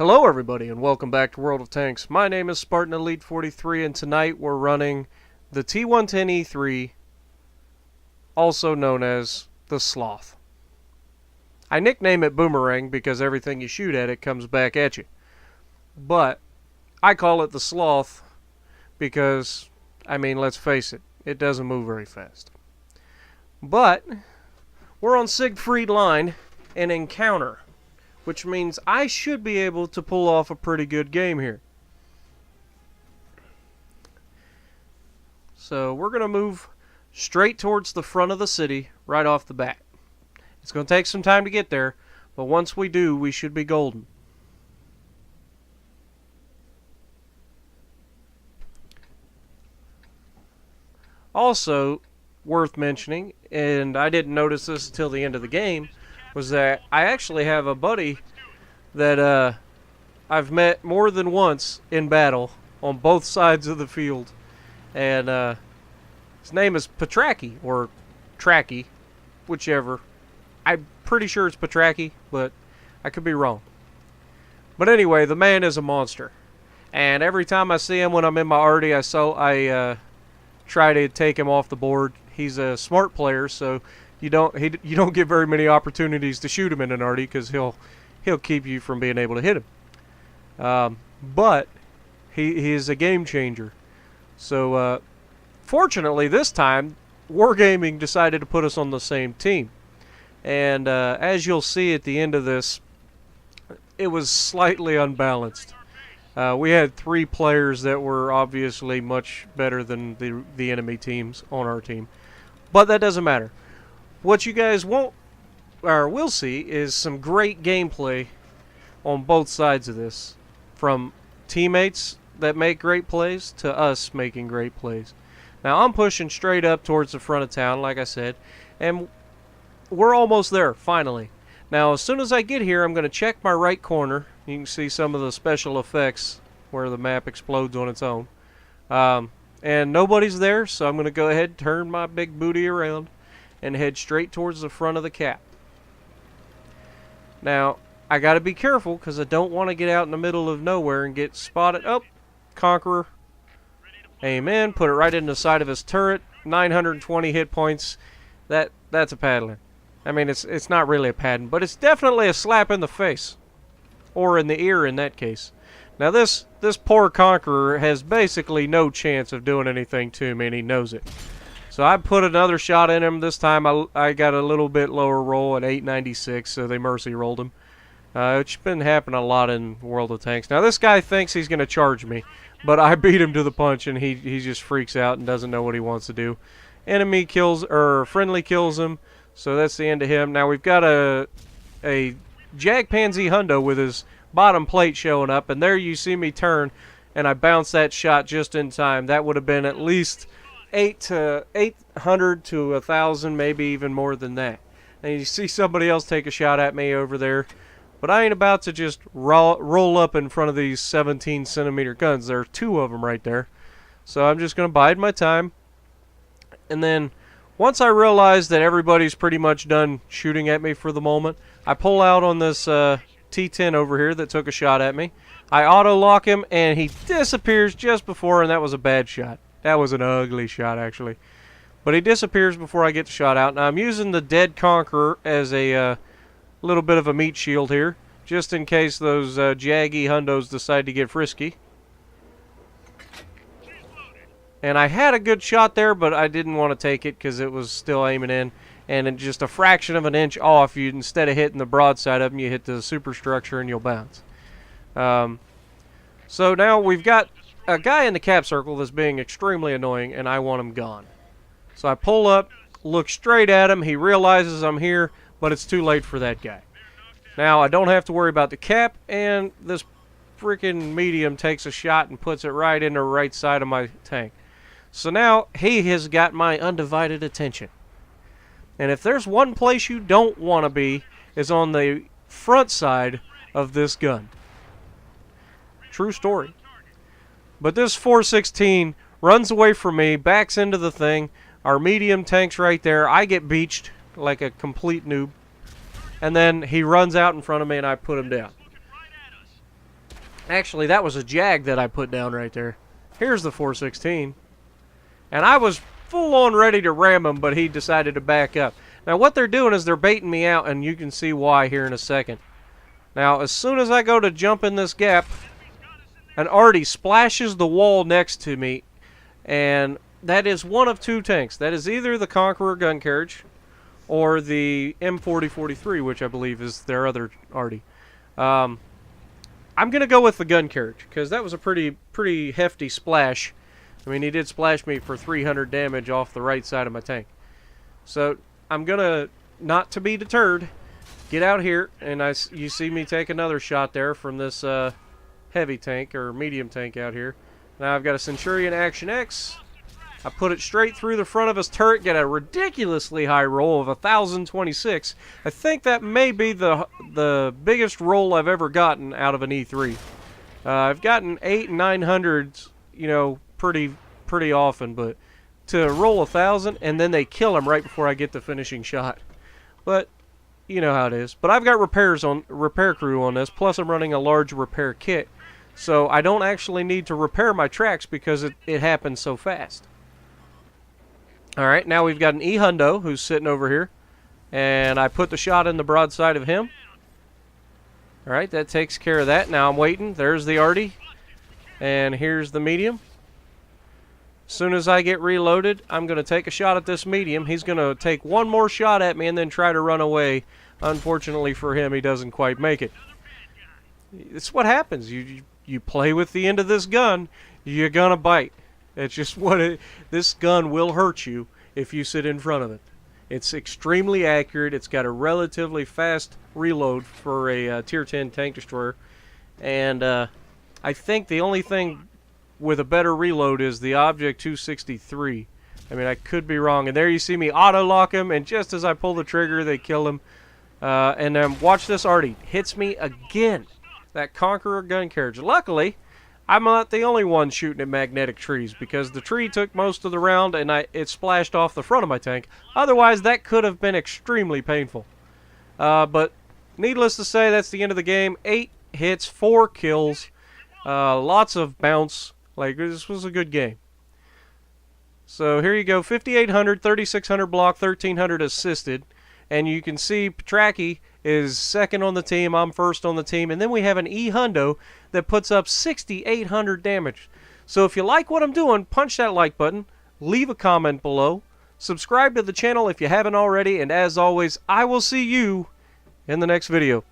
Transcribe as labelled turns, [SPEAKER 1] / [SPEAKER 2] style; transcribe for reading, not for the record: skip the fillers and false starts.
[SPEAKER 1] Hello everybody and welcome back to World of Tanks. My name is Spartan Elite 43 and tonight we're running the T110E3, also known as the Sloth. I nickname it Boomerang because everything you shoot at it comes back at you. But I call it the Sloth because, I mean, let's face it, it doesn't move very fast. But we're on Siegfried Line and encounter, which means I should be able to pull off a pretty good game here. So we're going to move straight towards the front of the city right off the bat. It's going to take some time to get there, but once we do, we should be golden. Also, worth mentioning, and I didn't notice this until the end of the game, was that I actually have a buddy that I've met more than once in battle on both sides of the field. And his name is Ptraki, or Tracky, whichever. I'm pretty sure it's Ptraki, but I could be wrong. But anyway, the man is a monster. And every time I see him when I'm in my arty, I try to take him off the board. He's a smart player, so you don't get very many opportunities to shoot him in an arty because he'll keep you from being able to hit him. But he is a game changer. So fortunately this time Wargaming decided to put us on the same team. And as you'll see at the end of this, it was slightly unbalanced. We had 3 players that were obviously much better than the enemy teams on our team. But that doesn't matter. What you guys won't or will see is some great gameplay on both sides of this. From teammates that make great plays to us making great plays. Now I'm pushing straight up towards the front of town, like I said, and we're almost there, finally. Now as soon as I get here, I'm going to check my right corner. You can see some of the special effects where the map explodes on its own. And nobody's there, so I'm going to go ahead and turn my big booty around and head straight towards the front of the cap. Now, I got to be careful because I don't want to get out in the middle of nowhere and get spotted. Oh, Conqueror. Amen. Put it right in the side of his turret. 920 hit points. That's a paddling. I mean, it's not really a padding, but it's definitely a slap in the face. Or in the ear in that case. Now this poor Conqueror has basically no chance of doing anything to me, and he knows it. So I put another shot in him. This time I got a little bit lower roll at 896, so they mercy rolled him. It's been happening a lot in World of Tanks. Now this guy thinks he's going to charge me, but I beat him to the punch, and he just freaks out and doesn't know what he wants to do. Enemy kills, or friendly kills him, so that's the end of him. Now we've got a Jagdpanzer Hundo with his bottom plate showing up, and there you see me turn, and I bounce that shot just in time. That would have been at least 800 to 1,000, maybe even more than that. And you see somebody else take a shot at me over there, but I ain't about to just roll up in front of these 17-centimeter guns. There are 2 of them right there, so I'm just going to bide my time. And then once I realize that everybody's pretty much done shooting at me for the moment, I pull out on this T10 over here that took a shot at me. I auto-lock him, and he disappears just before, and that was a bad shot. That was an ugly shot, actually. But he disappears before I get the shot out. Now, I'm using the Dead Conqueror as a little bit of a meat shield here, just in case those jaggy hundos decide to get frisky. And I had a good shot there, but I didn't want to take it because it was still aiming in. And in just a fraction of an inch off, you instead of hitting the broadside of them, you hit the superstructure and you'll bounce. So now we've got a guy in the cap circle that's being extremely annoying, and I want him gone. So I pull up, look straight at him. He realizes I'm here, but it's too late for that guy. Now I don't have to worry about the cap, and this freaking medium takes a shot and puts it right in the right side of my tank. So now he has got my undivided attention. And if there's one place you don't want to be, is on the front side of this gun. True story. But this 416 runs away from me, backs into the thing. Our medium tank's right there. I get beached like a complete noob. And then he runs out in front of me and I put him down. Actually, that was a Jag that I put down right there. Here's the 416. And I was full on ready to ram him, but he decided to back up. Now what they're doing is they're baiting me out, and you can see why here in a second. Now as soon as I go to jump in this gap, an arty splashes the wall next to me, and that is one of two tanks. That is either the Conqueror gun carriage or the M4043, which I believe is their other arty. I'm going to go with the gun carriage, because that was a pretty hefty splash. I mean, he did splash me for 300 damage off the right side of my tank. So I'm going to, not to be deterred, get out here, and you see me take another shot there from this heavy tank, or medium tank out here. Now I've got a Centurion Action X. I put it straight through the front of his turret, get a ridiculously high roll of 1,026. I think that may be the biggest roll I've ever gotten out of an E3. I've gotten 8 and 900s, you know, pretty often, but to roll 1,000 and then they kill him right before I get the finishing shot. But you know how it is. But I've got repair crew on this, plus I'm running a large repair kit, so I don't actually need to repair my tracks because it happens so fast. Alright, now we've got an E-Hundo who's sitting over here, and I put the shot in the broadside of him. Alright, that takes care of that. Now I'm waiting. There's the arty, and here's the medium. As soon as I get reloaded, I'm going to take a shot at this medium. He's going to take one more shot at me and then try to run away. Unfortunately for him, he doesn't quite make it. It's what happens. You play with the end of this gun, you're going to bite. It's just this gun will hurt you if you sit in front of it. It's extremely accurate. It's got a relatively fast reload for a Tier 10 tank destroyer. And I think the only thing with a better reload is the Object 263. I mean, I could be wrong. And there you see me auto-lock him, and just as I pull the trigger, they kill him. And then watch this arty. Hits me again. That Conqueror gun carriage. Luckily, I'm not the only one shooting at magnetic trees, because the tree took most of the round and it splashed off the front of my tank. Otherwise, that could have been extremely painful. But needless to say, that's the end of the game. 8 hits, 4 kills, lots of bounce. Like, this was a good game. So here you go, 5,800, 3,600 block, 1,300 assisted. And you can see Ptraki is second on the team, I'm first on the team, and then we have an E-Hundo that puts up 6,800 damage. So if you like what I'm doing, punch that like button, leave a comment below, subscribe to the channel if you haven't already, and as always, I will see you in the next video.